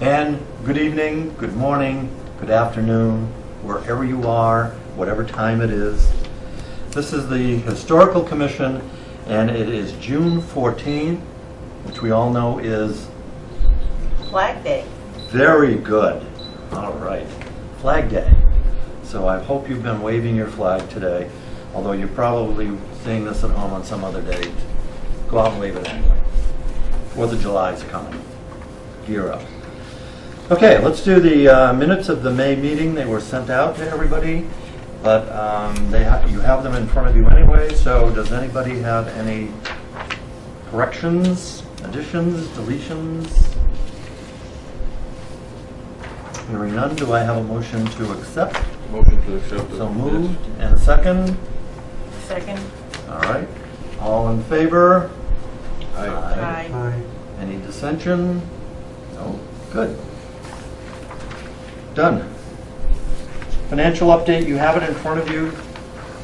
And good evening, good morning, good afternoon, wherever you are, whatever time it is. This is the Historical Commission, and it is June 14, which we all know is Flag Day. very good. All right, Flag Day. So I hope you've been waving your flag today, although you're probably seeing this at home on some other day. Go out and wave it anyway. 4th of July is coming. Gear up. Okay, let's do the minutes of the May meeting. They were sent out to everybody, but you have them in front of you anyway, so does anybody have any corrections, additions, deletions? Hearing none, do I have a motion to accept? Motion to accept. So moved, and a second? Second. All right, all in favor? Aye. Aye. Any dissension? No, good. Done. Financial update, you have it in front of you,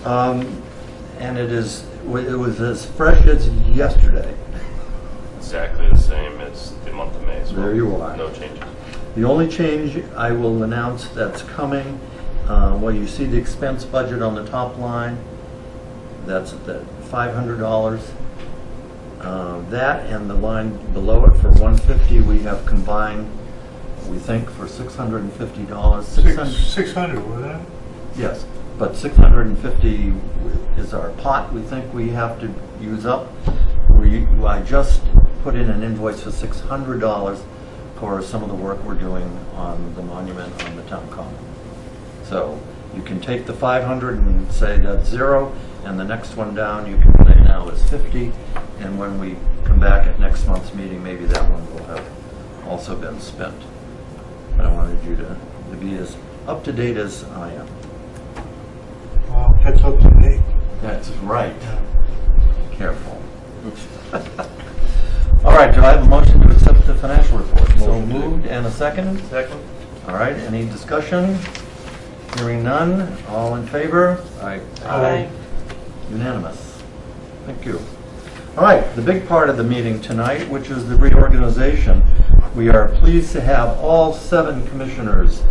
and it was as fresh as yesterday. Exactly the same as the month of May. So There you are. No changes. The only change I will announce that's coming, well, you see the expense budget on the top line. That's the $500. That and the line below it for $150 we have combined, we think, for $650. 600, wasn't it? Yes, but $650 is our pot we think we have to use up. I just put in an invoice for $600 for some of the work we're doing on the monument on the town common. So you can take the 500 and say that's zero, and the next one down you can say now is 50, and when we come back at next month's meeting, maybe that one will have also been spent. But I wanted you to be as up to date as I am. Wow, that's up to date. That's right. Careful. All right, do I have a motion to accept the financial report? So moved, and a second? Second. All right, any discussion? Hearing none, all in favor? Aye. Aye. Unanimous. Thank you. All right, the big part of the meeting tonight, which is the reorganization. We are pleased to have all 7 commissioners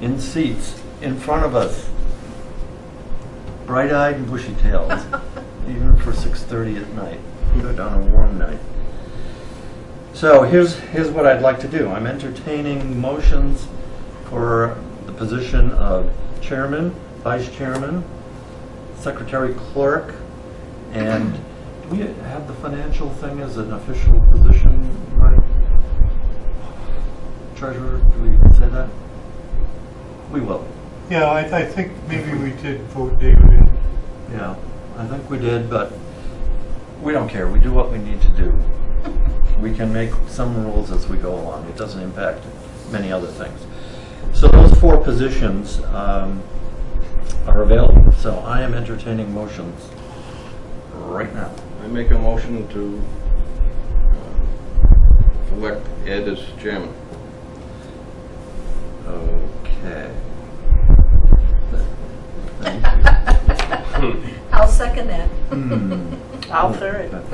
in seats in front of us, bright-eyed and bushy-tailed, even for 6:30 at night, good on a warm night. So here's what I'd like to do. I'm entertaining motions for the position of chairman, vice chairman, secretary clerk, and do we have the financial thing as an official position, right? Treasurer, do we say that? We will. Yeah, I think maybe we did vote David in. Yeah, I think we did, but we don't care. We do what we need to do. We can make some rules as we go along. It doesn't impact many other things. So those 4 positions are available. So I am entertaining motions right now. I make a motion to elect Ed as chairman. Okay. Thank you. I'll second that. Hmm. I'll third. Let's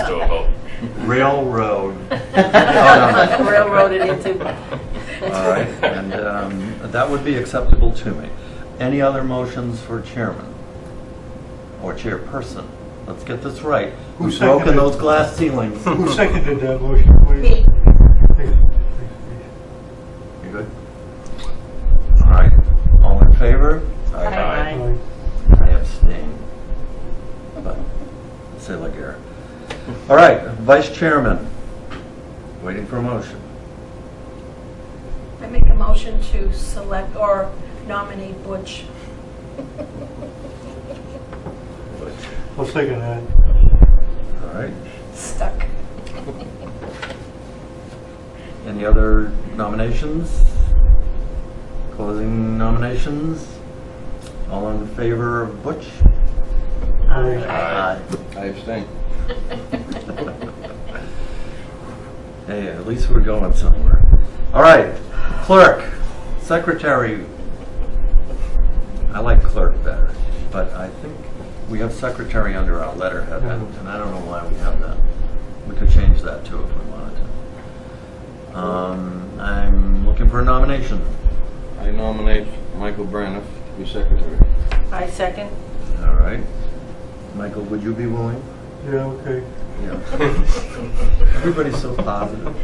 do a vote. Railroad. Oh, no. Railroad it into. All right, and that would be acceptable to me. Any other motions for chairman or chairperson? Let's get this right. Who We've broken seconded? those glass ceilings. Who seconded that motion, please? Me. Please. You good? All right. All in favor? Aye. I abstain. But c'est la guerre. All right, vice chairman. Waiting for a motion. I make a motion to select or nominate Butch. I'll second that. All right. Stuck. Any other nominations? Closing nominations? All in favor of Butch? Aye. I abstain. Hey, at least we're going somewhere. All right, clerk, secretary. I like clerk better, but I think we have secretary under our letterhead, and I don't know why we have that. We could change that too if we wanted to. I'm looking for a nomination. I nominate Michael Braniff to be secretary. I second. All right. Michael, would you be willing? Yeah, okay. Yeah. Everybody's so positive.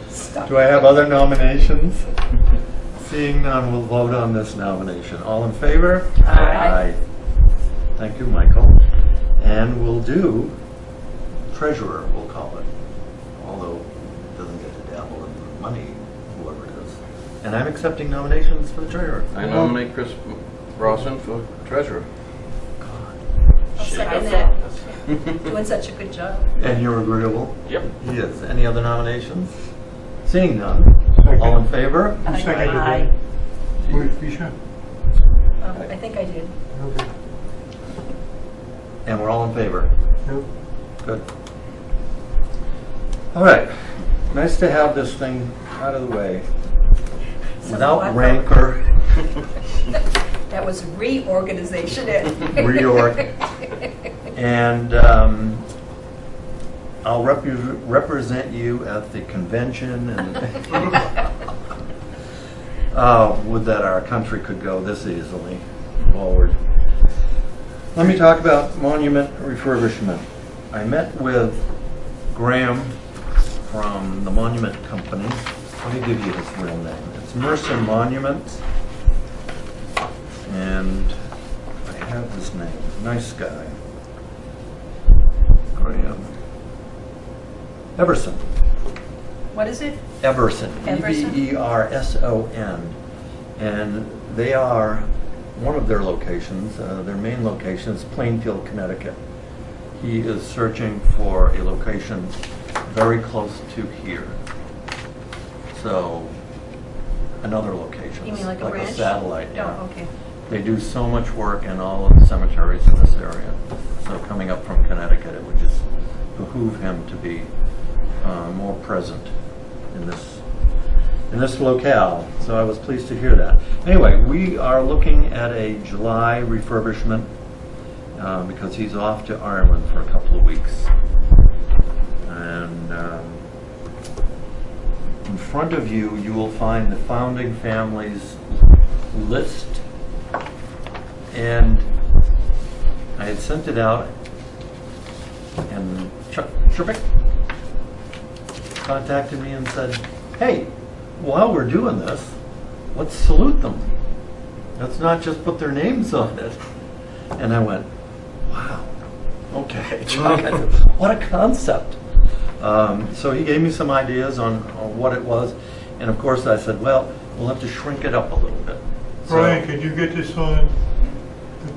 Stop. Do I have other nominations? Seeing none, we'll vote on this nomination. All in favor? Aye. Thank you, Michael. And we'll do treasurer, we'll call it. Although it doesn't get to dabble in money, whoever it is. And I'm accepting nominations for the treasurer. I nominate Chris Rawson for treasurer. I'll Shit, second I that. thought this- Doing such a good job. And you're agreeable? Yep. He is. Any other nominations? Seeing none. Second. All in favor? Who seconded Aye. that? Who, you sure? I think I did. Okay. And we're all in favor. Yep. Good. All right. Nice to have this thing out of the way So without what? rancor, That was reorganization. reorg. And I'll represent you at the convention and would that our country could go this easily forward. Let me talk about monument refurbishment. I met with Graham from the Monument Company. Let me give you his real name. It's Mercer Monuments. And I have his name. Nice guy. Graham. Everson. What is it? Everson. Everson? Everson. And they are, one of their locations, their main location is Plainfield, Connecticut. He is searching for a location very close to here. So, another location. You mean like a branch? satellite, yeah. Oh, okay. They do so much work in all of the cemeteries in this area. So coming up from Connecticut, it would just behoove him to be more present in this locale. So I was pleased to hear that. Anyway, we are looking at a July refurbishment because he's off to Ireland for a couple of weeks. And in front of you, you will find the founding families list. And I had sent it out, and Chuck Tripick contacted me and said, hey, while we're doing this, let's salute them. Let's not just put their names on it. And I went, wow, okay, Chuck, I said, what a concept. So he gave me some ideas on what it was, and of course I said, well, we'll have to shrink it up a little bit. So- Brian, could you get this on?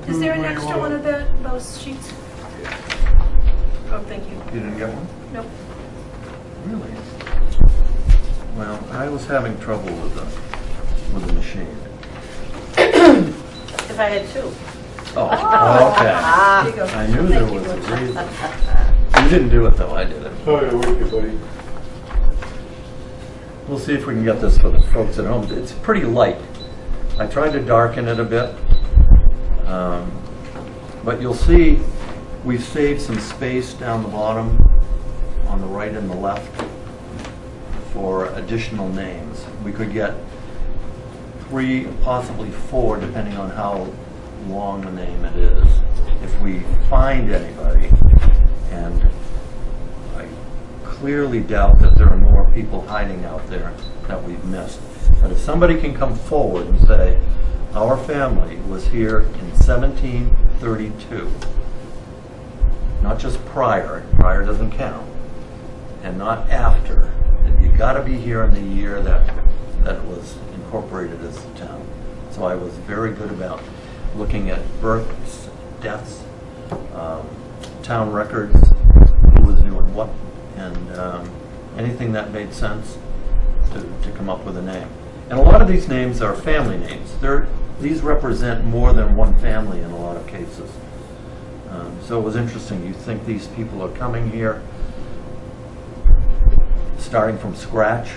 the Is there an where you extra want? one of those sheets? Oh, thank you. You didn't get one? Nope. Really? Well, I was having trouble with the machine. If I had two. Oh, There you okay. go. I knew there Thank you. was a reason. You didn't do it though, I did it. Sorry to wake you, buddy. We'll see if we can get this for the folks at home. It's pretty light. I tried to darken it a bit. But you'll see we've saved some space down the bottom on the right and the left for additional names. We could get 3, possibly 4, depending on how long the name it is, if we find anybody. And I clearly doubt that there are more people hiding out there that we've missed. But if somebody can come forward and say, our family was here in 1732, not just prior doesn't count, and not after, you got to be here in the year that it was incorporated as a town. So I was very good about looking at births, deaths, town records, who was doing what, and anything that made sense to come up with a name. And a lot of these names are family names. These represent more than one family in a lot of cases. So it was interesting. You think these people are coming here starting from scratch,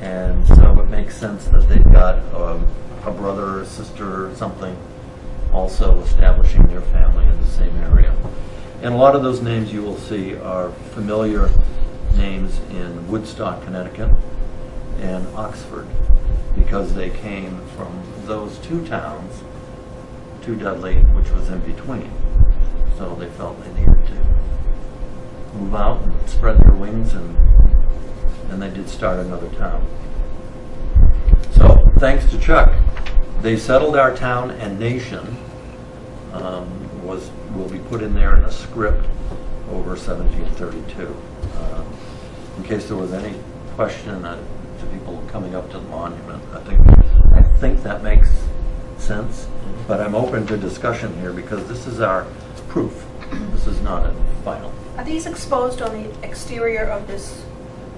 and so it makes sense that they've got a brother or a sister or something also establishing their family in the same area. And a lot of those names you will see are familiar names in Woodstock, Connecticut, and Oxford, because they came from those two towns to Dudley, which was in between. So they felt they needed to move out and spread their wings, and they did start another town. So thanks to Chuck, they settled our town and nation. Will be put in there in a script over 1732. In case there was any question to people coming up to the monument, I think that makes sense. But I'm open to discussion here because this is our proof. This is not a final. Are these exposed on the exterior of this?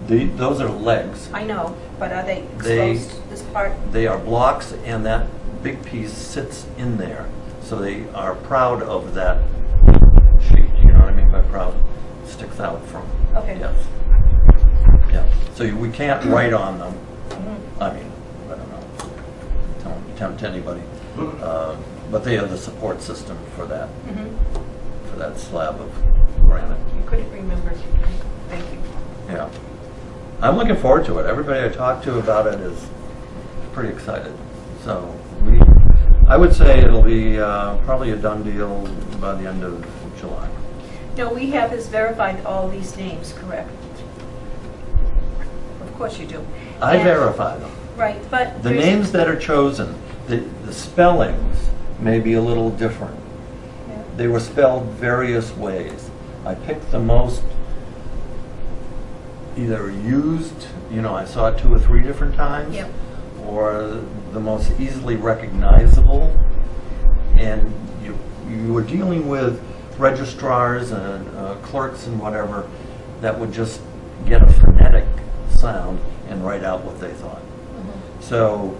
Those are legs. I know, but are they exposed, this part? They are blocks, and that big piece sits in there. So they are proud of that sheet. You know what I mean by proud? It sticks out from. Okay. Yes. Yeah. So we can't write on them. I mean, I don't know. Don't tempt anybody. But they are the support system for that. For that slab of granite. You couldn't remember. Thank you. Yeah. I'm looking forward to it. Everybody I talked to about it is pretty excited. So I would say it'll be probably a done deal by the end of July. No, we have this verified, all these names, correct? Of course you do. I And- verify them. Right, but The there's- names that are chosen, the spellings may be a little different. Yeah. They were spelled various ways. I picked the most either used, I saw it 2 or 3 different times, Yep. or the most easily recognizable. And you were dealing with registrars and clerks and whatever that would just get a phonetic sound and write out what they thought. So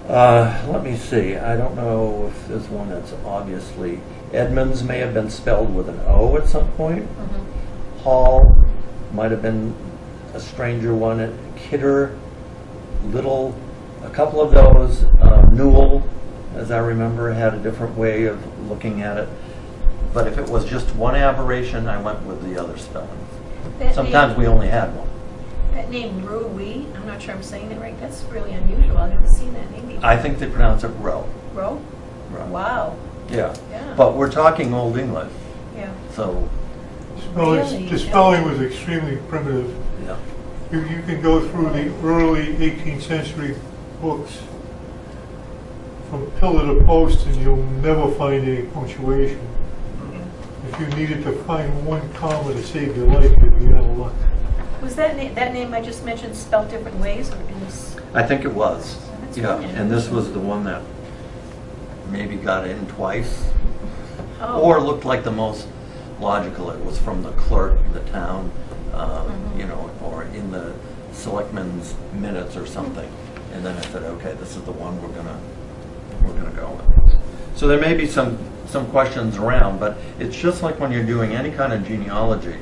let me see. I don't know if there's one that's obviously Edmonds may have been spelled with an O at some point. Hall might have been a stranger one. Kidder, Little, a couple of those. Newell, as I remember, had a different way of looking at it. But if it was just one aberration, I went with the other spellings. That Sometimes we only had one. That name, Rui, I'm not sure I'm saying it right, that's really unusual. I've never seen that name before. I think they pronounce it Row. Ro? Row. Wow. Yeah. Yeah. But we're talking Old English, Yeah. so Really? The spelling was extremely primitive. yeah. You can go through the early 18th century books from pillar to post and you'll never find any punctuation. If you needed to find one comma to save your life, you'd be out of luck. Was that name I just mentioned spelled different ways or in this? I think it was. That's Yeah, funny. and this was the one that maybe got in twice, Oh. or looked like the most logical. It was from the clerk of the town, or in the selectmen's minutes or something. And then I said, okay, this is the one we're gonna go with. So there may be some questions around, but it's just like when you're doing any kind of genealogy,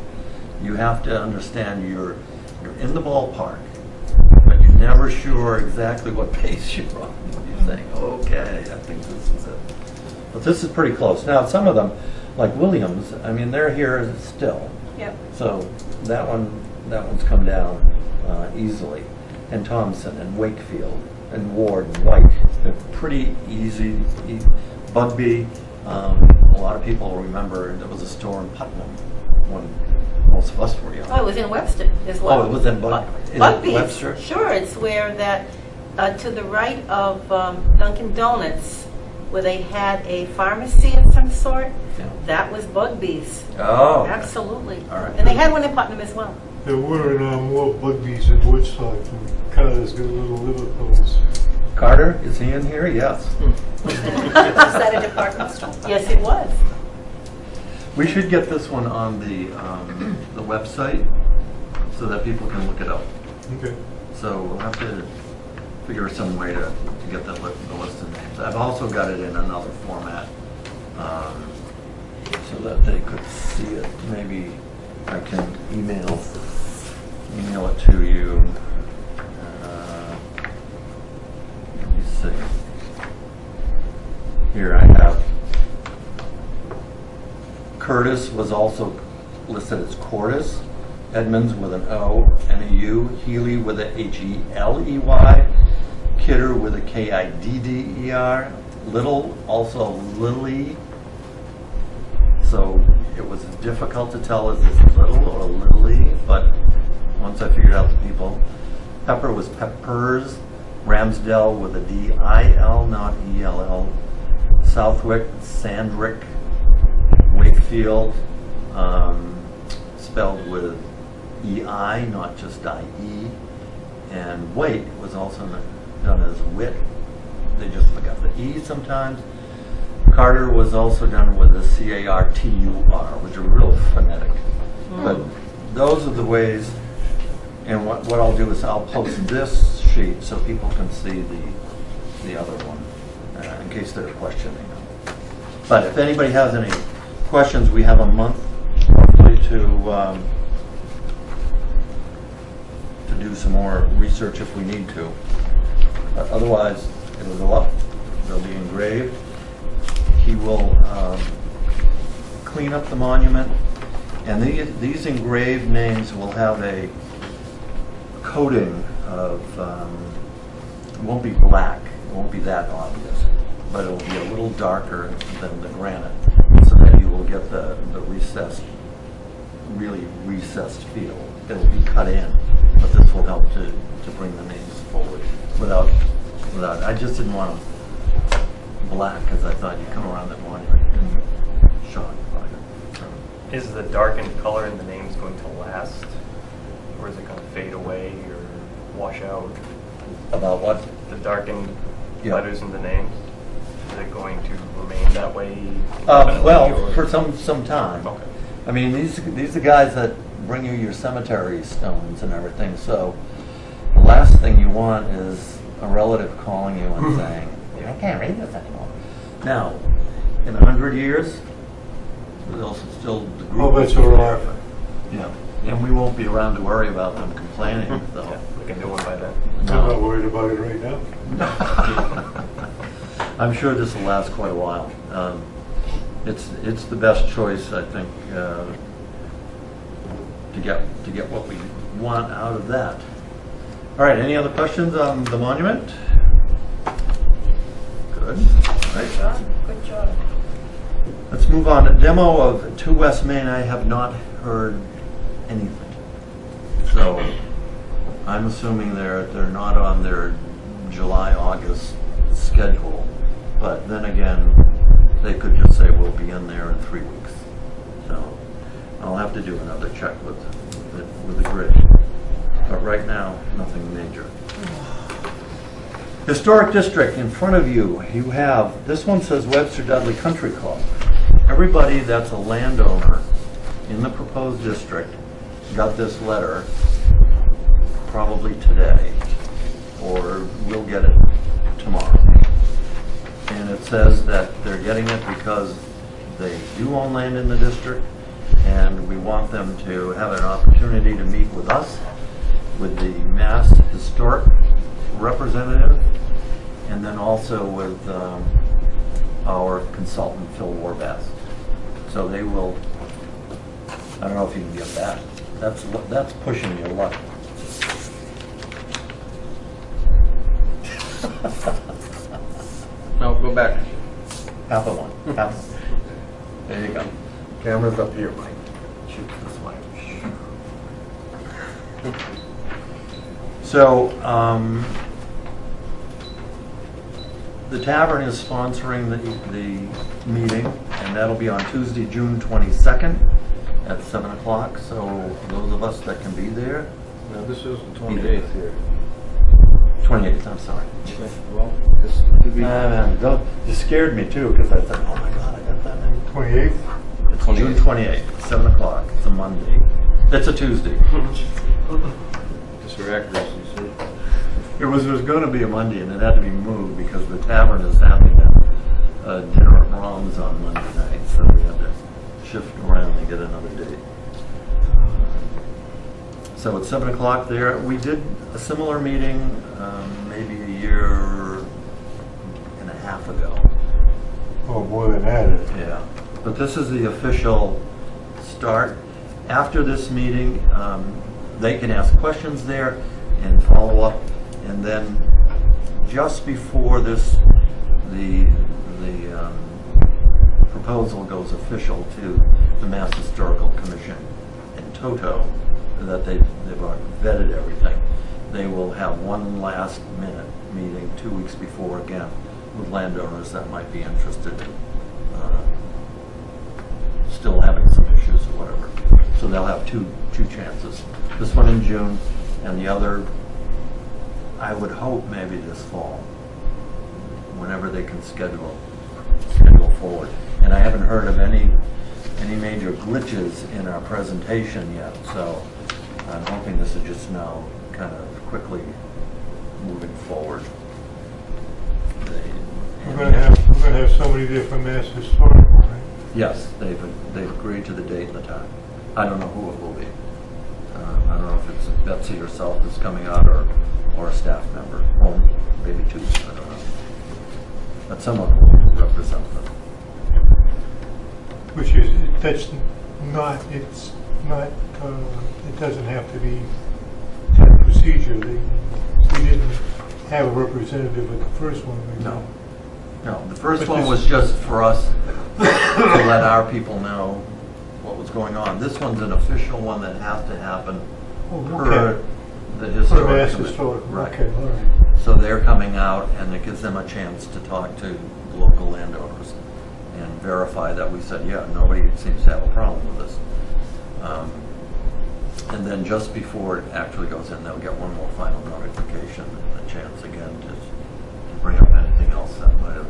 you have to understand you're in the ballpark, but you're never sure exactly what base you're on. You think, okay, I think this is it. But this is pretty close. Now, some of them, like Williams, I mean, they're here still. Yep. So that one's come down easily. And Thompson and Wakefield and Ward and White, they're pretty easy. Bugby, a lot of people remember there was a store in Putnam when most of us were young. Oh, it was in Webster as well. Oh, it was in Bugby's. Webster? Sure, it's where that, to the right of Dunkin' Donuts, where they had a pharmacy of some sort. Yeah. That was Bugby's. Oh. okay. Absolutely. All right. And they had one in Putnam as well. There were more Bugbees in Woodstock than Carter's got little Liverpools. Carter, is he in here? Yes. Was that a department store? Yes, it was. We should get this one on the website so that people can look it up. Okay. So we'll have to figure some way to get the list of names. I've also got it in another format so that they could see it. Maybe I can email it to you. Let me see. Here I have. Curtis was also listed as Cordis, Edmonds with an O and a U, Healy with a Heley, Kidder with a Kidder, Little, also Lily. So it was difficult to tell is this Little or Lily, but once I figured out the people. Pepper was Peppers, Ramsdell with a D-I-L, not E-L-L. Southwick, Sandrick, Wakefield, spelled with E-I, not just I-E. And Wait was also done as Wit. They just forgot the E sometimes. Carter was also done with a C-A-R-T-U-R, which are real phonetic. But those are the ways, and what I'll do is I'll post this sheet so people can see the other one, in case they're questioning. But if anybody has any questions, we have a month hopefully to do some more research if we need to. But otherwise, it'll go up. They'll be engraved. He will clean up the monument, and these engraved names will have a coating of, it won't be black, it won't be that obvious, but it'll be a little darker than the granite, so that you will get the recessed, really recessed feel. It'll be cut in, but this will help to bring the names forward without, I just didn't want them black because I thought you'd come around that monument shocked by it. Is the darkened color in the names going to last? Or is it going to fade away or wash out? About what? The darkened Yeah. letters in the names? Is it going to remain that way? Well, indefinitely, or- for some time. Okay. I mean, these are guys that bring you your cemetery stones and everything, so the last thing you want is a relative calling you and saying, I can't read this anymore. Now, in 100 years, they'll still, the group Oh, will that's be all there. right. Yeah, and we won't be around to worry about them complaining, Yeah, so. we can do one by then. I'm not worried about it right now. I'm sure this will last quite a while. It's the best choice, I think, to get what we want out of that. All right, any other questions on the monument? Good. Good job, good job. Let's move on. Demo of 2 West Main, I have not heard anything. So I'm assuming they're not on their July, August schedule. But then again, they could just say we'll be in there in 3 weeks. So I'll have to do another check with the grid. But right now, nothing major. Historic District, in front of you, you have, this one says Webster Dudley Country Club. Everybody that's a landowner in the proposed district got this letter probably today, or will get it tomorrow. And it says that they're getting it because they do own land in the district, and we want them to have an opportunity to meet with us, with the Mass Historic representative, and then also with our consultant, Phil Warbass. So they will, I don't know if you can get that. That's pushing your luck. No, go back. Half of one. Half. There you go. Camera's up here, Mike. Shoot this way. So, the tavern is sponsoring the meeting, and that'll be on Tuesday, June 22nd at 7 o'clock. So those of us that can be there, Now, this is the 28th here. 28th, I'm sorry. Okay, well, this could be... You scared me too, because I thought, oh my God, I got that many. 28th? It's June 28th, 7 o'clock. It's a Monday. It's a Tuesday. Just for accuracy, sir. It was going to be a Monday, and it had to be moved because the tavern is having a dinner at Rom's on Monday night, so we had to shift around and get another date. So it's 7 o'clock there. We did a similar meeting maybe a year and a half ago. Oh, more than that. Yeah, but this is the official start, after this meeting, they can ask questions there and follow up. And then just before this, the proposal goes official to the Mass Historical Commission in toto, that they've vetted everything. They will have one last minute meeting 2 weeks before, again, with landowners that might be interested in still having some issues or whatever. So they'll have two chances. This one in June, and the other, I would hope maybe this fall, whenever they can schedule forward. And I haven't heard of any major glitches in our presentation yet, so I'm hoping this is just now kind of quickly moving forward. We're going to have somebody there from Mass Historical, right? Yes, they've agreed to the date and the time. I don't know who it will be. I don't know if it's Betsy herself that's coming out or a staff member, or maybe two, I don't know. But someone will represent them. Which is, that's not, it's not, it doesn't have to be that procedure. We didn't have a representative at the first one. No. No, the first one was just for us to let our people know what was going on. This one's an official one that has to happen per the historical Mass committee. Historical. Right. Okay, all right. So they're coming out, and it gives them a chance to talk to local landowners and verify that we said, yeah, nobody seems to have a problem with this. And then just before it actually goes in, they'll get one more final notification and a chance again to bring up anything else that might have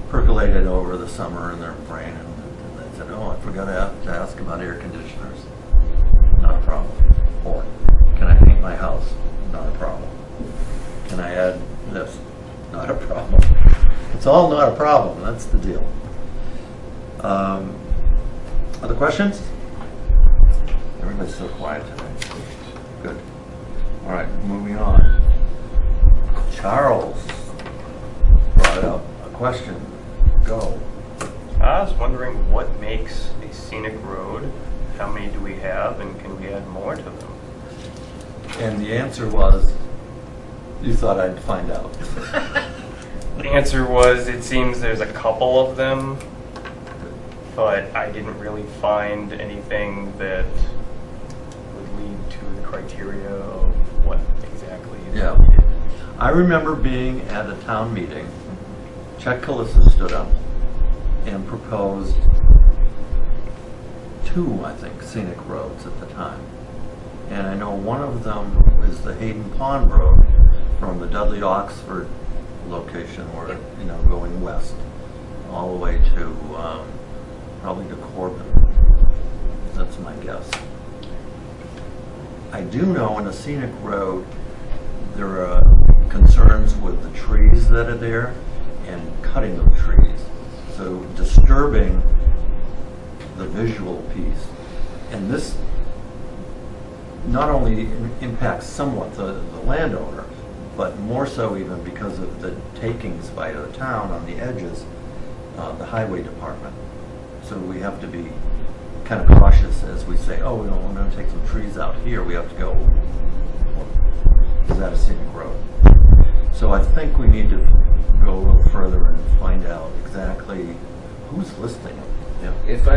percolated over the summer in their brain. And they said, oh, I forgot to ask about air conditioners. Not a problem. Or, can I paint my house? Not a problem. Can I add this? Not a problem. It's all not a problem. That's the deal. Other questions? Everybody's so quiet today. Good. All right, moving on. Charles brought up a question. Go. I was wondering what makes a scenic road, how many do we have, and can we add more to them? And the answer was, you thought I'd find out. The answer was, it seems there's a couple of them, but I didn't really find anything that would lead to the criteria of what exactly is Yeah. needed. I remember being at a town meeting. Chet Calissa stood up and proposed 2, I think, scenic roads at the time. And I know one of them is the Hayden Pond Road from the Dudley Oxford location, where, you know, going west all the way to probably to Corbin. That's my guess. I do know in a scenic road there are concerns with the trees that are there and cutting of trees. So disturbing the visual piece. And this not only impacts somewhat the landowner, but more so even because of the takings by the town on the edges, the highway department. So we have to be kind of cautious as we say, oh, we're going to take some trees out here. We have to go, well, is that a scenic road? So I think we need to go a little further and find out exactly who's listing them. Yeah. If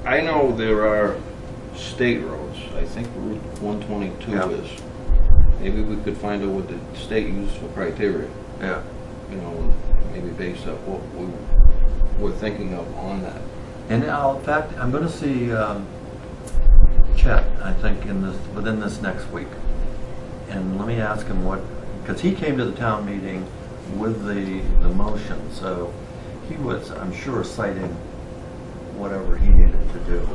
I know there are state roads. I think Route 122 Yeah. is. Maybe we could find out what the state uses for criteria. Yeah. You know, maybe based on what we're thinking of on that. And in fact, I'm going to see Chet, I think, within this next week. And let me ask him because he came to the town meeting with the motion, so he was, I'm sure, citing whatever he needed to do.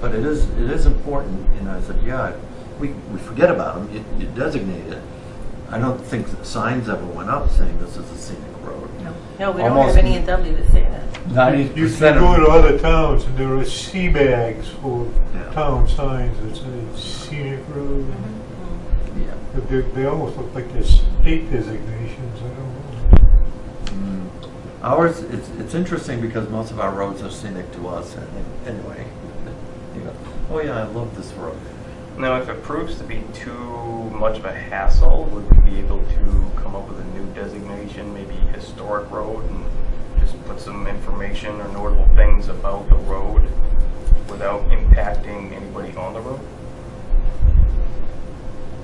But it is important, and I said, yeah, we forget about them, you designate it. I don't think that signs ever went up saying this is a scenic road. No, we don't Almost have any in Dudley that say that. 90% You can go to other towns and there are sea bags for Yeah. town signs that say scenic road. Yeah. They almost look like they're state designations. I don't know. Ours, it's interesting because most of our roads are scenic to us anyway. You know, oh yeah, I love this road. Now, if it proves to be too much of a hassle, would we be able to come up with a new designation, maybe historic road, and just put some information or notable things about the road without impacting anybody on the road?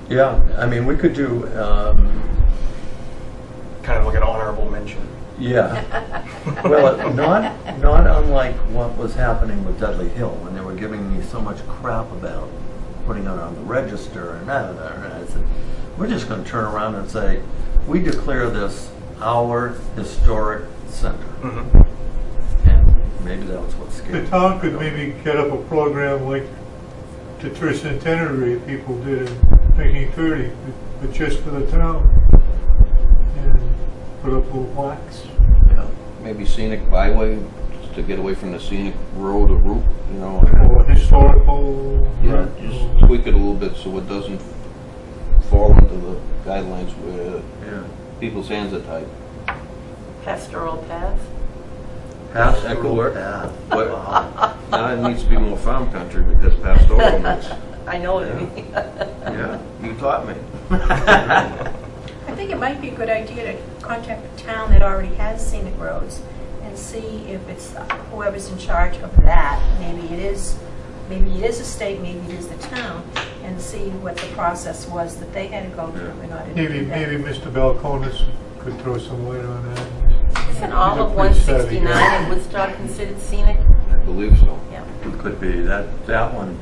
Yeah, I mean, we could do, Kind of like an honorable mention. yeah. Well, not unlike what was happening with Dudley Hill, when they were giving me so much crap about putting it on the register and that. And I said, we're just going to turn around and say, we declare this our historic center. Mm-hmm. And maybe that was what scared The me. town could maybe get up a program like the Tercentenary people did in 1930, but just for the town. And put up little plaques. Yeah. Maybe scenic byway, just to get away from the scenic road or route, you know. Or historical. Yeah, just tweak it a little bit so it doesn't fall into the guidelines where Yeah. people's hands are tied. Pastoral path. Pastoral work. path. But Wow. now it needs to be more farm country because pastoral means. I know what you mean. Yeah. You taught me. I think it might be a good idea to contact the town that already has scenic roads and see if it's whoever's in charge of that. Maybe it is a state, maybe it is the town, and see what the process was that they had to go through in order to do that. Maybe Mr. Balcones could throw some light on that. Isn't all He's a of pretty savvy 169 guy. in Woodstock considered scenic? I believe so. Yeah. It could be. That one,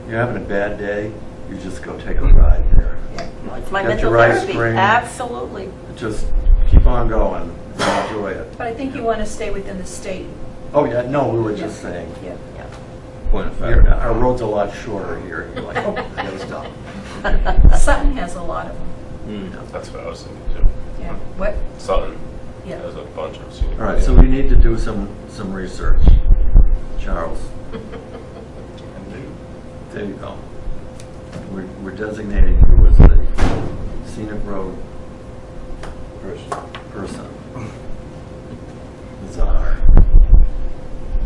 you're having a bad day, you just go take a ride there. Well, it's my Get mental your ice therapy. cream. Absolutely. Just keep on going and enjoy it. But I think you want to stay within the state. Oh, yeah, no, we were just saying. Yeah. Yeah. Point of fact. Our road's a lot shorter here. You're like, oh, I gotta stop. Sutton has a lot of them. Mm. That's what I was thinking too. Yeah. What? Sutton Yeah. has a bunch of scenic. All right, so we need to do some research. Charles, there you go. We're designating you as the scenic road person. Czar.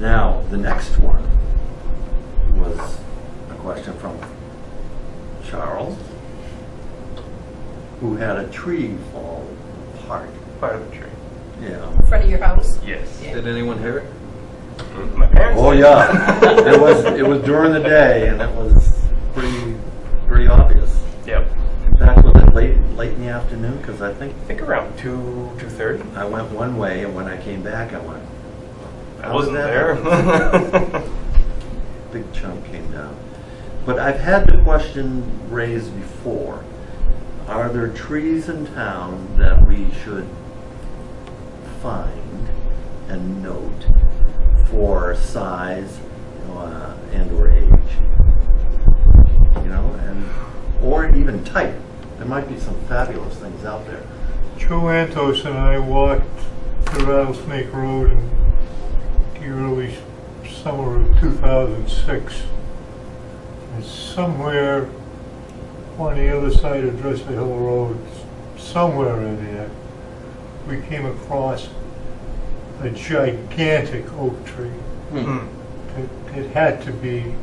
Now, the next one was a question from Charles, who had a tree fall apart. Part of the tree. Yeah. In front of your house? Yes. Yeah. Did anyone hear it? My parents. Oh did. yeah, it was during the day, and it was pretty obvious. Yep. In fact, was it late in the afternoon? Because I think I think around 2:30. I went one way, and when I came back, I went. I "How did wasn't that there. happen?" Big chunk came down. But I've had the question raised before. Are there trees in town that we should find and note for size and or age? You know, or even type. There might be some fabulous things out there. Joe Antos and I walked the Rattlesnake Road in the early summer of 2006. And somewhere on the other side of Dresser Hill Road, somewhere in there, we came across a gigantic oak tree. Hmm. It had to be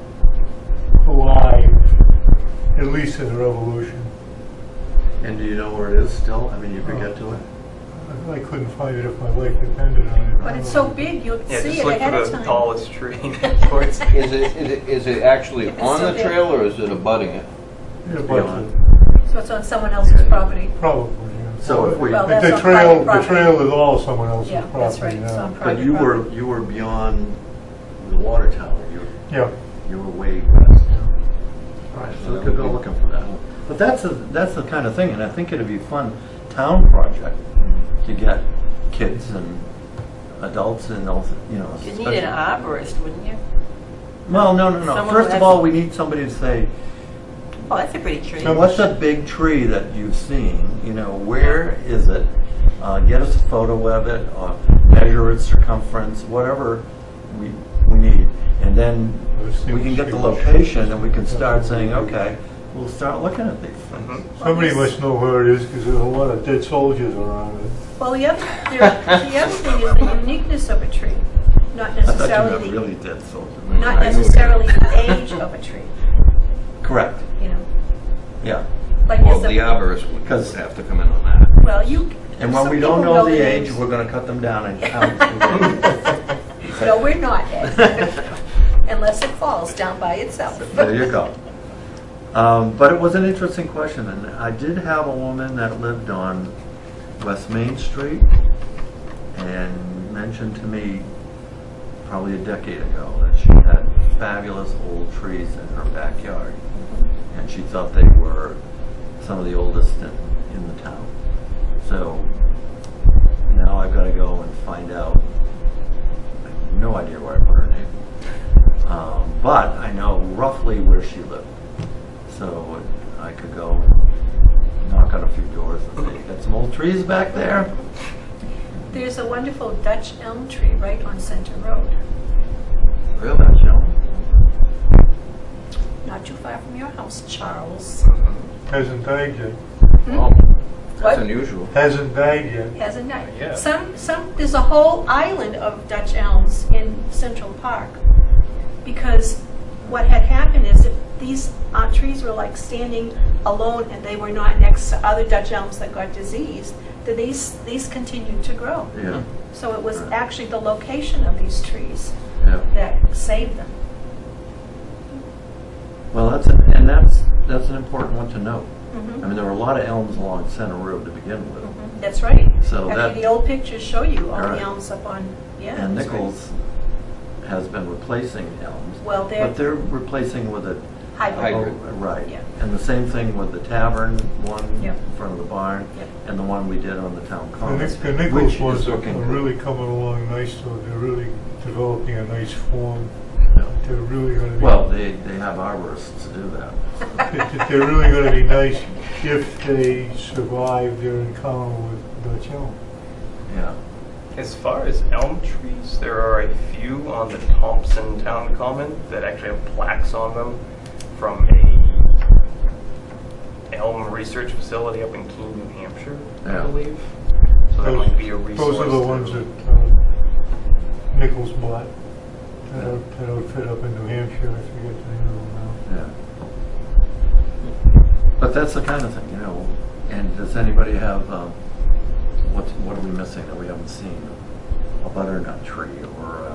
alive, at least in the Revolution. And do you know where it is still? I mean, you could get to it? I couldn't find it if my life depended on it. But it's so big, you'll Yeah, see just it look ahead for of the time. tallest tree towards Is it actually It's on so the big. trail or is it abutting it? Yeah, but Beyond. So it's on someone else's property. probably, yeah. So if we, Well, The that's on trail, private the property. trail is all someone else's Yeah, property that's right. It's now. on but private you property. were beyond the water tower. Yeah. You were way west. All right, so we could go looking for that. But that's the kind of thing, and I think it'd be a fun town project to get kids and adults and those, you know. You'd need an arborist, wouldn't you? Well, no. Someone who First of has- all, we need somebody to say, Oh, that's a pretty tree. what's a big tree that you've seen? You know, where is it? Get us a photo of it, or measure its circumference, whatever we need. And then we can get the location and we can start saying, okay, we'll start looking at these things. Somebody must know where it is because there's a lot of dead soldiers around it. Well, the other thing is the uniqueness of a tree, not I thought you necessarily meant the... really dead soldiers. not I knew necessarily the age of a tree, Correct, you know. yeah. Like Well, is the a- arborist would 'Cause- have to come in on that. Well, you. And when some we don't people know the the age, names. we're gonna cut them down and count. No, we're not, Ed. Unless it falls down by itself. There you go. But it was an interesting question, and I did have a woman that lived on West Main Street and mentioned to me probably a decade ago that she had fabulous old trees in her backyard, and she thought they were some of the oldest in the town. So now I've got to go and find out. I have no idea where I put her name. But I know roughly where she lived. So I could go and knock on a few doors and say, "You got some old trees back there?" There's a wonderful Dutch elm tree right on Center Road, Really? You know? not too far from your house, Charles. Hasn't died yet. Oh, that's What? unusual. Hasn't died yet. Hasn't died. Yeah. There's a whole island of Dutch elms in Central Park. Because what had happened is if these trees were like standing alone and they were not next to other Dutch elms that got diseased, then these continued to grow. Yeah. So it was actually the location of these trees Yeah. that saved them. Well, that's an important one to note. Mhm. I mean, there were a lot of elms along Center Road to begin with, That's right. So that- Actually, the old pictures show you all Right. the elms up on, yeah. and that's right. Nichols has been replacing elms, Well, but they're replacing with a hybrid. oh, right. Yeah. And the same thing with the tavern one Yep. in front of the barn, Yep. and the one we did on the town The common. the Nichols which is ones are looking good. really coming along nice, though. They're really developing a nice form. Yeah. They're really going to be. Well, they have arborists to do that. They're really going to be nice if they survive their encounter with Dutch elm. Yeah. As far as elm trees, there are a few on the Thompson Town Common that actually have plaques on them from a elm research facility up in Keene, New Hampshire, Yeah. I believe. So that might be a resource. Those are the to- ones that Nichols bought. That outfit up in New Hampshire. I forget the name of them now. Yeah. But that's the kind of thing, you know. And does anybody have, what are we missing that we haven't seen? A butternut tree or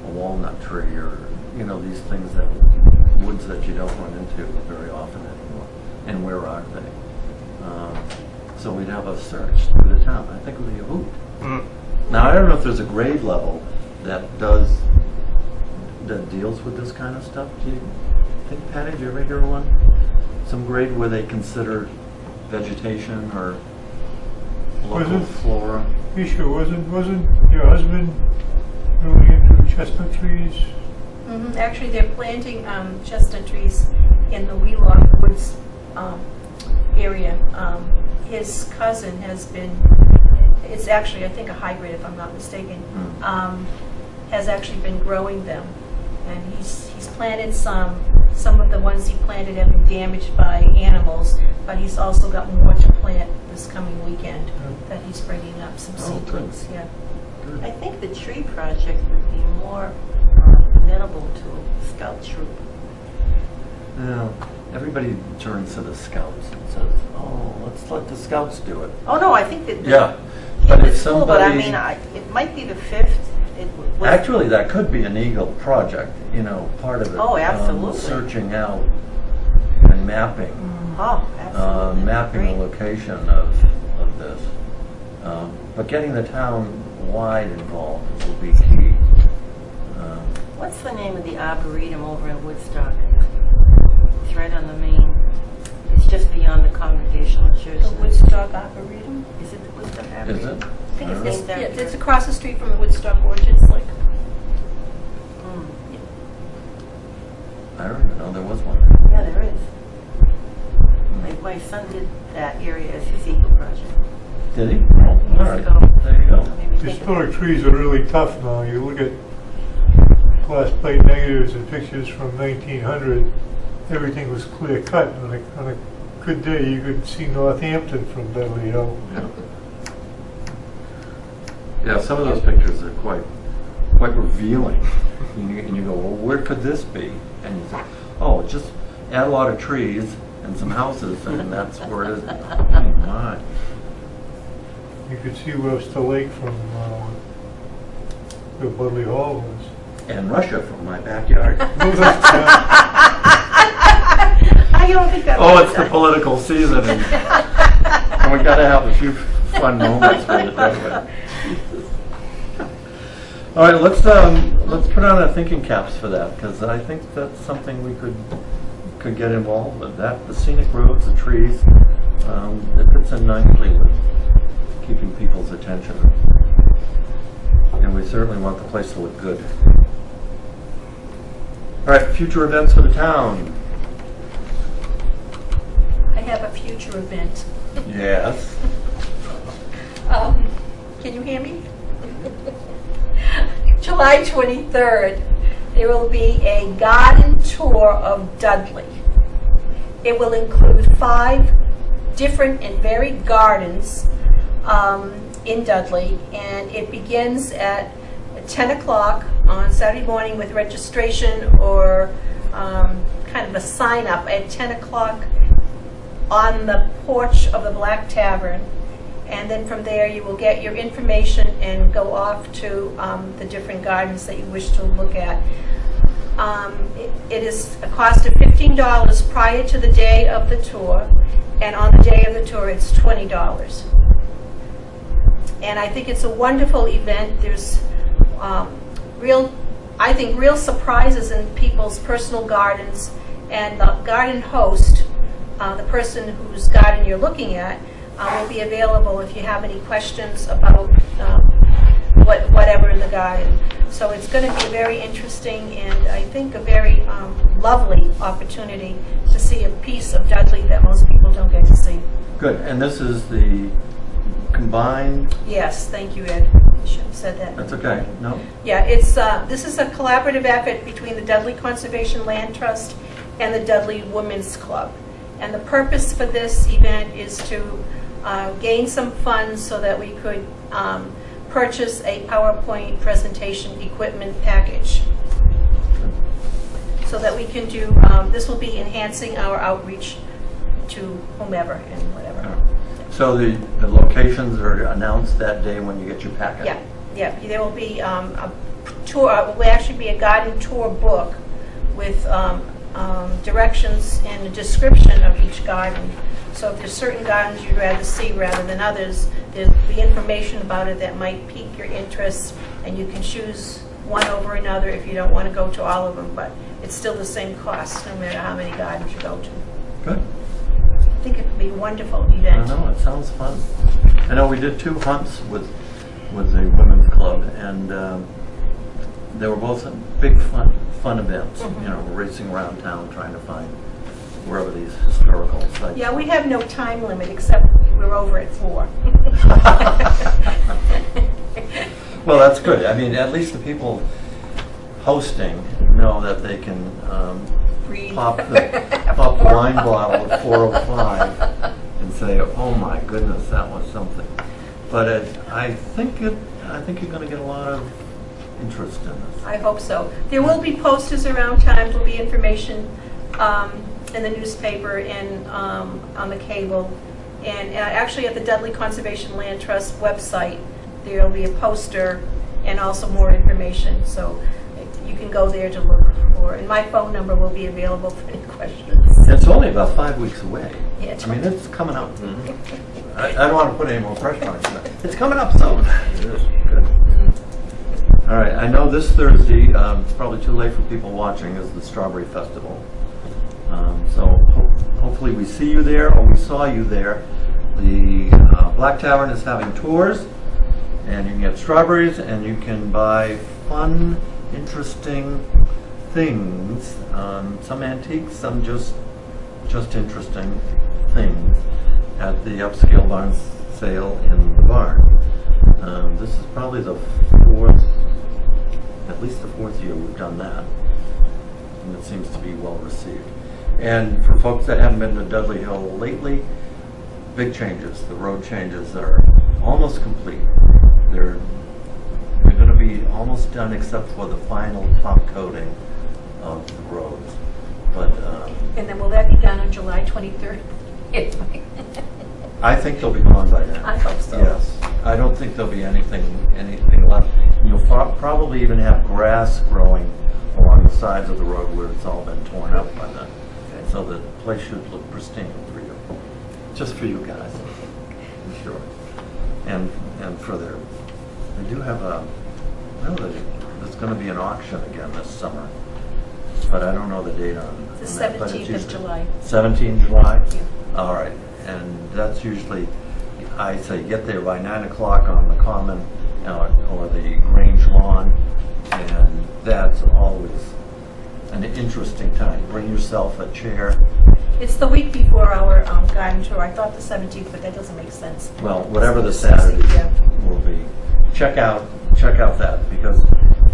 a walnut tree or, you know, these things that, woods that you don't run into very often anymore. And where are they? So we'd have a search through the town. I think it would be a hoot. Mm. Now, I don't know if there's a grade level that deals with this kind of stuff. Do you think, Patty, did you ever hear one? Some grade where they consider vegetation or local Was it? flora? You sure wasn't your husband really into chestnut trees? Actually, they're planting chestnut trees in the Wheelock Woods area. His cousin has been, it's actually, I think, a hybrid, if I'm not mistaken, has actually been growing them. And he's planted some of the ones he planted have been damaged by animals, but he's also got more to plant this coming weekend that he's bringing up some Oh, good. seedlings. Yeah. I think the tree project would be more amenable to a scout troop. Yeah. Everybody turns to the scouts and says, "Oh, let's let the scouts do it." Oh, no, I think that. Yeah. But if It's cool, but I somebody, mean, it might be the 5th. actually, that could be an Eagle project. You know, part of it. Oh, absolutely. Searching out and mapping. Oh, absolutely. Mapping the Great. location of this. But getting the town wide involved will be key. What's the name of the arboretum over in Woodstock? It's right on the main. It's just beyond the Congregational Church. The Woodstock Arboretum. Is it the Woodstock Is Arboretum? it? I think it's named Yeah, after. it's across the street from the Woodstock Orchards. Like, Mm. I don't even know there was one. Yeah, there is. My son did that area as his Eagle project. Did he? Oh, all right. There you go. Maybe think Historic trees are really tough now. You look at glass plate negatives and pictures from 1900, everything was clear cut. On a good day, you could see Northampton from Dudley Hill. Yeah, some of those pictures are quite quite revealing. And you go, well, where could this be? And you say, oh, just add a lot of trees and some houses, and that's where it is. Oh my. You could see Webster Lake from where Budley Hall is. And Russia from my backyard. No, that's, I don't think that Oh, it's the political season, and we got to have a few fun moments with it, don't we? All right, let's put on our thinking caps for that, because I think that's something we could get involved with. That the scenic roads, the trees, it fits in nicely with keeping people's attention, and we certainly want the place to look good. All right, future events for the town. I have a future event. Yes. Can you hear me? July 23rd, there will be a garden tour of Dudley. It will include 5 different and varied gardens in Dudley, and it begins at 10 o'clock on Saturday morning with registration or kind of a sign up at 10 o'clock on the porch of the Black Tavern. And then from there you will get your information and go off to the different gardens that you wish to look at. It is a cost of $15 prior to the day of the tour, and on the day of the tour it's $20. And I think it's a wonderful event. There's I think real surprises in people's personal gardens, and the garden host, the person whose garden you're looking at, will be available if you have any questions about whatever in the garden. So it's going to be very interesting, and I think a very lovely opportunity to see a piece of Dudley that most people don't get to see. Good, and this is the combined. Yes, thank you, Ed. I should have said that. That's okay. No. Yeah, it's this is a collaborative effort between the Dudley Conservation Land Trust and the Dudley Women's Club. And the purpose for this event is to gain some funds so that we could purchase a PowerPoint presentation equipment package. So that we can do, this will be enhancing our outreach to whomever and whatever. So the locations are announced that day when you get your packet? Yeah, yeah. There will be a tour, will actually be a garden tour book with directions and a description of each garden. So if there's certain gardens you'd rather see rather than others, there'll be information about it that might pique your interest, and you can choose one over another if you don't want to go to all of them, but it's still the same cost no matter how many gardens you go to. Good. I think it would be a wonderful event. I know, it sounds fun. I know we did 2 hunts with the Women's Club, and they were both big fun events. Mm-hmm. You know, racing around town trying to find wherever these historical sites. Yeah, we have no time limit except we're over at 4. Well, that's good. I mean, at least the people hosting know that they can Breathe. pop the wine bottle at 4:05 and say, "Oh my goodness, that was something." But I think you're going to get a lot of interest in this. I hope so. There will be posters around town. There will be information in the newspaper and on the cable. And actually at the Dudley Conservation Land Trust website, there will be a poster and also more information. So you can go there to look for. And my phone number will be available for any questions. It's only about 5 weeks away. Yeah, I mean, it's coming up. I don't want to put any more pressure on it, but it's coming up soon. It is. Good. All right, I know this Thursday, it's probably too late for people watching, is the Strawberry Festival. So hopefully we see you there, or we saw you there. The Black Tavern is having tours, and you can get strawberries, and you can buy fun, interesting things, some antiques, some just interesting things at the upscale barn sale in the barn. This is probably the 4th, at least the 4th year we've done that, and it seems to be well received. And for folks that haven't been to Dudley Hill lately, big changes. The road changes are almost complete. They're going to be be almost done except for the final top coating of the roads. But And then will that be done on July 23rd? I think they'll be gone by then. I hope so. Yes. I don't think there'll be anything left. You'll probably even have grass growing along the sides of the road where it's all been torn up by then. So the place should look pristine for you. Just for you guys. I'm sure. And for their, they do have there's going to be an auction again this summer. But I don't know the date on The that, but it's 17th of usually- July. 17 July? Yeah. All right. And that's usually, I say, get there by 9 o'clock on the common or the Grange lawn. And that's always an interesting time. Bring yourself a chair. It's the week before our garden tour. I thought the 17th, but that doesn't make sense. Well, whatever the Saturday Yeah. will be. Check out that because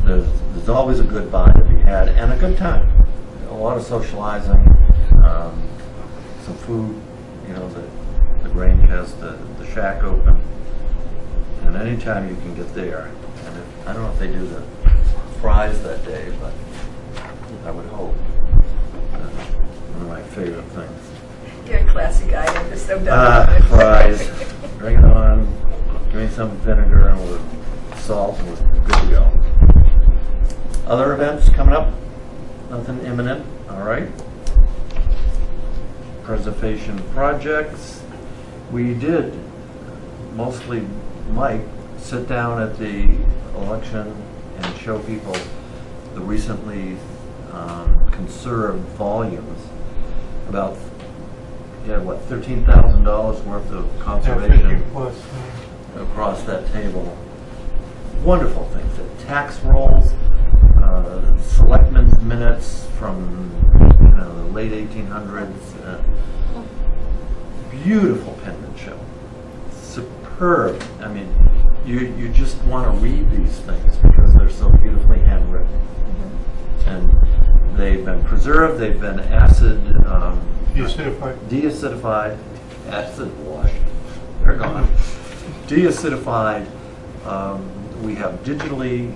there's always a good buy to be had and a good time. A lot of socializing, some food. You know, the Grange has the shack open, and anytime you can get there. And I don't know if they do the fries that day, but I would hope. One of my favorite things. You're a classic guy. There's no doubt about it. Fries. Bring it on. Give me some vinegar and with salt, and we're good to go. Other events coming up? Nothing imminent. All right. Preservation projects. We did, mostly Mike, sit down at the election and show people the recently conserved volumes. About, $13,000 worth of conservation 50 plus. across that table. Wonderful things. Tax rolls, selectmen's minutes from the late 1800s. Beautiful penmanship. Superb. I mean, you just want to read these things because they're so beautifully handwritten. And they've been preserved, they've been deacidified, acid washed, they're gone. Deacidified. We have digitally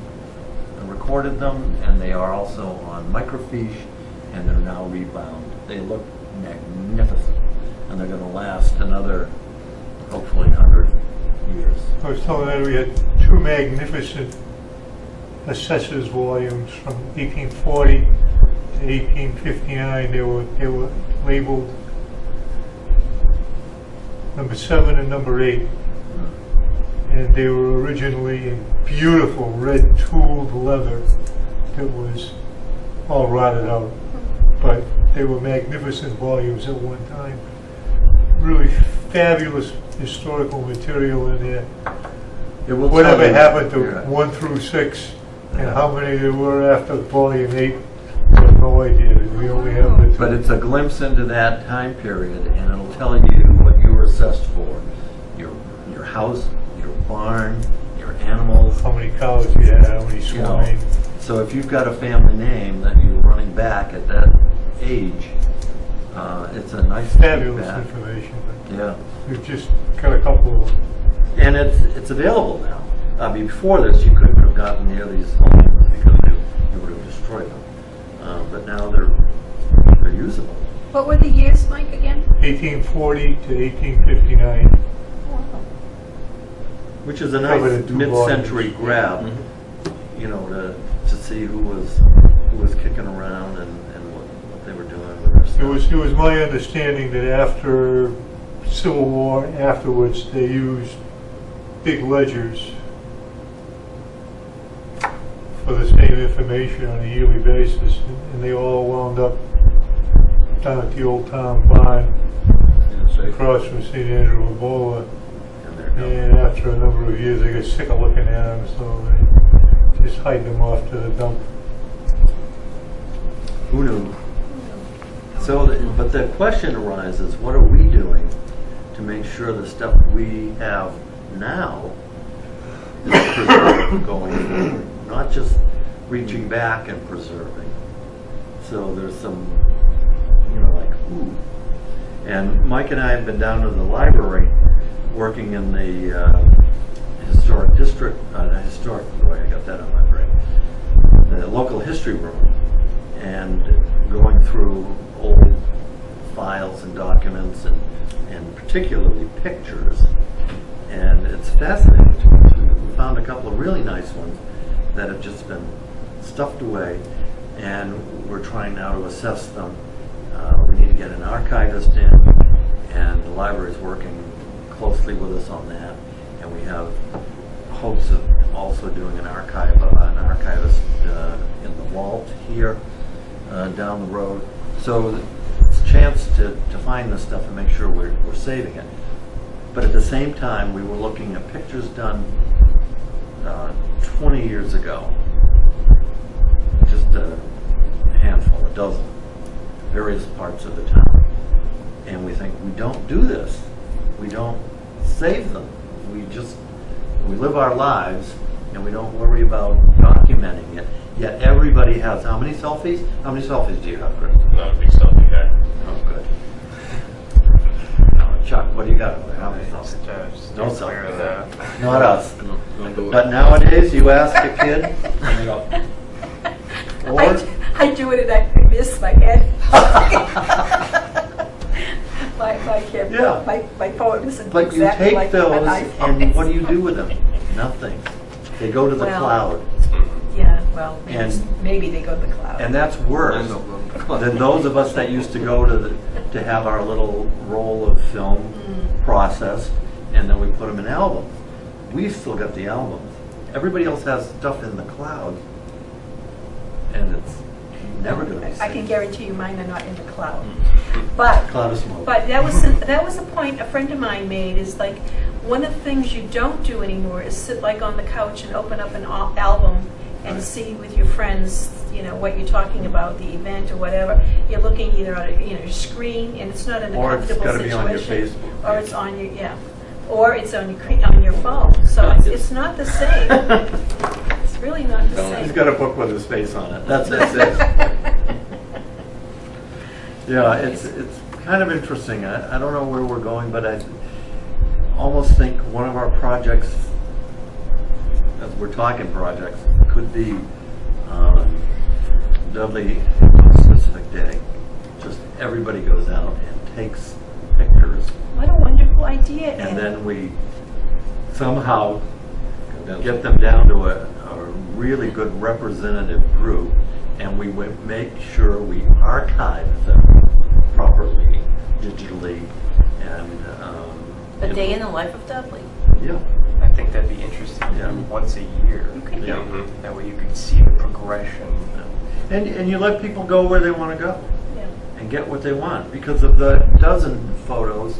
recorded them, and they are also on microfiche, and they're now rebound. They look magnificent, and they're going to last another, hopefully, 100 years. I was telling that we had two magnificent assessors volumes from 1840 to 1859. They were labeled number 7 and number 8. And they were originally in beautiful red tooled leather that was all rotted out. But they were magnificent volumes at one time. Really fabulous historical material in there. It will Whatever tell you- happened to Yeah. 1 through 6 and how many there were after volume 8, I have no idea. We only have the 2. But it's a glimpse into that time period, and it'll tell you what you were assessed for. Your house, your barn, your animals. How many cows you had, how many You know. swine. So if you've got a family name that you're running back at that age, it's a nice Fabulous feedback. information. Yeah. We've just got a couple of them. And it's available now. Before this, you couldn't have gotten near these volumes because you would have destroyed them. But now they're usable. What were the years, Mike, again? 1840 to 1859. Which is a Covered nice in 2 mid-century volumes. grab, you know, to see who was kicking around and what they were doing with their stuff. It was my understanding that after Civil War, afterwards, they used big ledgers for the same information on a yearly basis, and they all wound up down at the Old Town Barn across from St. Andrew Ebola. And they're gone. And after a number of years, they got sick of looking at them, so they just hiked them off to the dump. Who knew? So, but the question arises, what are we doing to make sure the stuff we have now is preserved going forward? Not just reaching back and preserving. So there's some, like, ooh. And Mike and I have been down to the library working in the historic district, historic, boy, I got that on my brain, the local history room, and going through old files and documents and particularly pictures. And it's fascinating to us. We found a couple of really nice ones that have just been stuffed away, and we're trying now to assess them. We need to get an archivist in, and the library is working closely with us on that. And we have hopes of also doing an archivist in the vault here down the road. So it's a chance to find this stuff and make sure we're saving it. But at the same time, we were looking at pictures done 20 years ago. Just a handful, a dozen, various parts of the town. And we think, we don't do this. We don't save them. We live our lives, and we don't worry about documenting it. Yet everybody has, how many selfies? How many selfies do you have, Chris? Not a big selfie guy. Oh, good. Chuck, what do you got over there? How many selfies? No selfies. Not us. Don't do it. But nowadays, you ask a kid, and they go, or I do it and I miss my head. my camera, Yeah. my phone isn't but you exactly take like those, an iPhone. and what do you do with them? Nothing. They go to the Well, cloud. Yeah, well, And- maybe they go to the cloud. And that's worse than those of us that used to go to have our little roll of film processed, and then we put them in albums. We've still got the albums. Everybody else has stuff in the cloud, and it's never going to be I can saved. guarantee you mine are not in the cloud. But Cloud of smoke. But that was a point a friend of mine made, is like, one of the things you don't do anymore is sit like on the couch and open up an album and Right. see with your friends, what you're talking about, the event or whatever. You're looking either at your screen, and it's not an Or it's comfortable gotta be on your situation. Facebook Or page. it's on your, or it's on your phone. So it's not the same. It's really not the same. He's got a book with his face on it. That's it. Yeah, it's kind of interesting. I don't know where we're going, but I almost think one of our projects, as we're talking projects, could be Dudley on a specific day. Just everybody goes out and takes pictures, What a wonderful idea. and then we somehow get them down to a really good representative group, and we would make sure we archive them properly, digitally, and A day in the life of Dudley. yeah, I think that'd be interesting to Yeah. do once a year. You could yeah. That way you could see the progression. And you let people go where they want to go Yeah. and get what they want. Because of the dozen photos,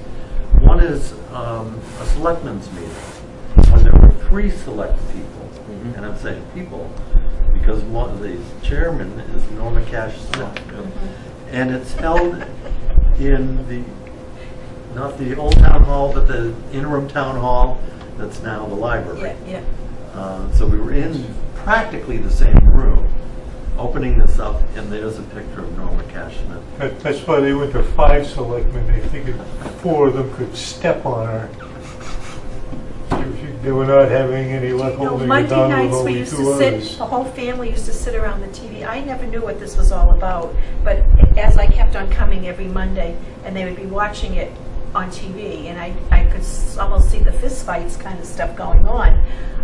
one is a selectmen's meeting when there were 3 select people, and I'm saying people because one of the chairman is Norma Cash Smith, and it's held in not the old town hall, but the interim town hall that's now the library. Yeah. So we were in practically the same room, opening this up, and there's a picture of Norma Cash Smith. That's why they went to 5 selectmen. They figured 4 of them could step on her. They were not having any luck holding it Monday down with nights we only used 2 to sit, others. the whole family used to sit around the TV. I never knew what this was all about, but as I kept on coming every Monday, and they would be watching it on TV, and I could almost see the fist fights kind of stuff going on.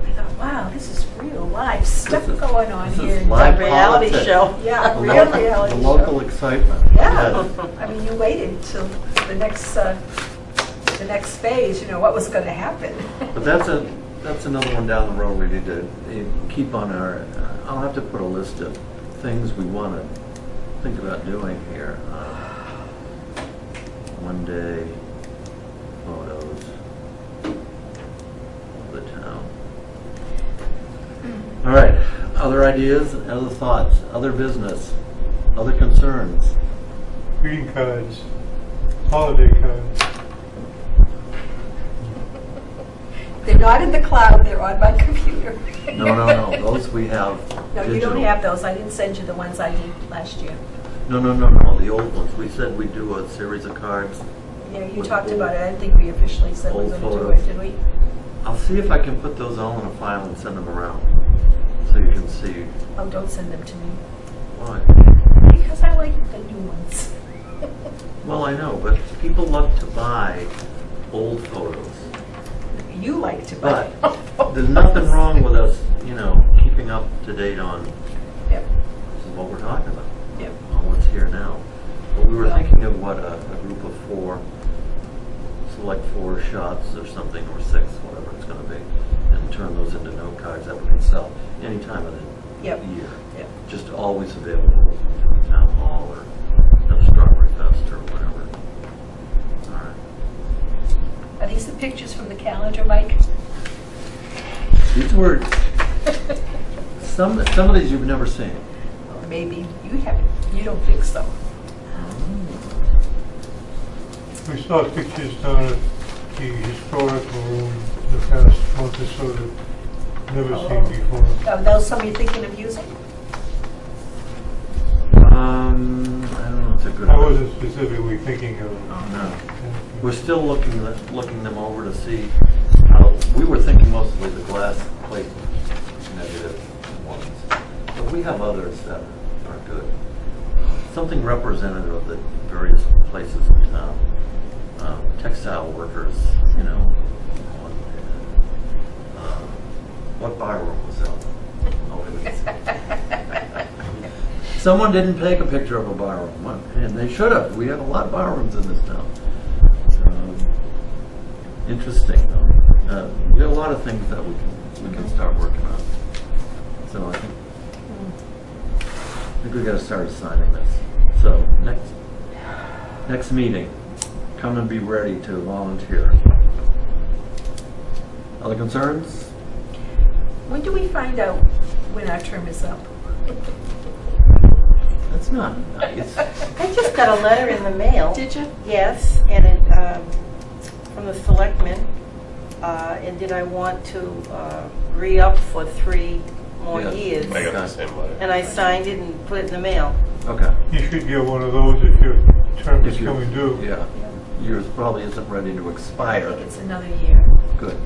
I thought, wow, this is real live stuff This is- going on this is here. live reality politics. show. Yeah, The real local- reality the show. local excitement. Yeah, Yes. I mean, you waited till the next phase, what was going to happen. But that's another one down the road we need to keep on our. I'll have to put a list of things we want to think about doing here. One day photos of the town. All right. Other ideas, other thoughts, other business, other concerns. Greeting cards, holiday cards. They're not in the cloud, they're on my computer. No. Those we have. No, you digital. don't have those. I didn't send you the ones I did last year. No. The old ones. We said we'd do a series of cards. Yeah, you With talked old- about it. I didn't think we officially said we were old going to do photos. it, did we? I'll see if I can put those all in a file and send them around, so you can see Oh, don't send them to me, why. because I like the new ones. Well, I know, but people love to buy old photos. You like to buy. But there's nothing wrong with us, keeping up to date on Yep, this is what we're talking about, yep. on what's here now. But we were Well- thinking of what, a group of 4, select 4 shots or something, or 6, whatever it's going to be, and turn those into note cards that we can sell any time of the Yep. year. Yep. Just always available to the town hall or at a Strawberry Fest or whatever. All right. Are these the pictures from the calendar, Mike? These were some of these you've never seen. Or maybe you haven't, you don't think so. We saw pictures down at the historical room the past month or so that I've never seen before. Are those some you're thinking of using? I don't know. It's a good. I wasn't specifically thinking of No. We're still looking them over to see how. We were thinking mostly the glass plate negative ones, but we have others that are good. Something representative of the various places in town. Textile workers, what bar room was that? Oh, it was. Someone didn't take a picture of a bar room, and they should have. We have a lot of bar rooms in this town. Interesting, though. We have a lot of things that we can start working on. So I think we got to start assigning this. So next meeting, come and be ready to volunteer. Other concerns? When do we find out when our term is up? That's not nice. I just got a letter in the mail. Did you? Yes, and it, from the selectmen, and did I want to re-up for 3 more Yeah. years? I got the same letter. And I signed it and put it in the mail. Okay. You should get one of those if your term is If you- coming due. Yeah. Yours probably isn't ready to I expire. think it's another year. Good.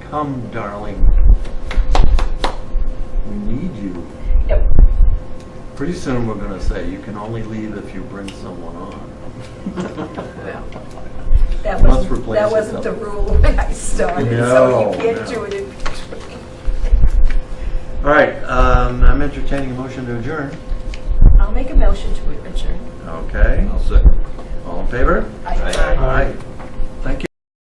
Come, darling. We need you. Yep. Pretty soon we're going to say you can only leave if you bring someone on. Well, that Must replace that wasn't the yourself. rule when I started, so No, you can't no. do it in between. All right. I'm entertaining a motion to adjourn. I'll make a motion to adjourn. Okay. I'll second. All in favor? Aye. Aye.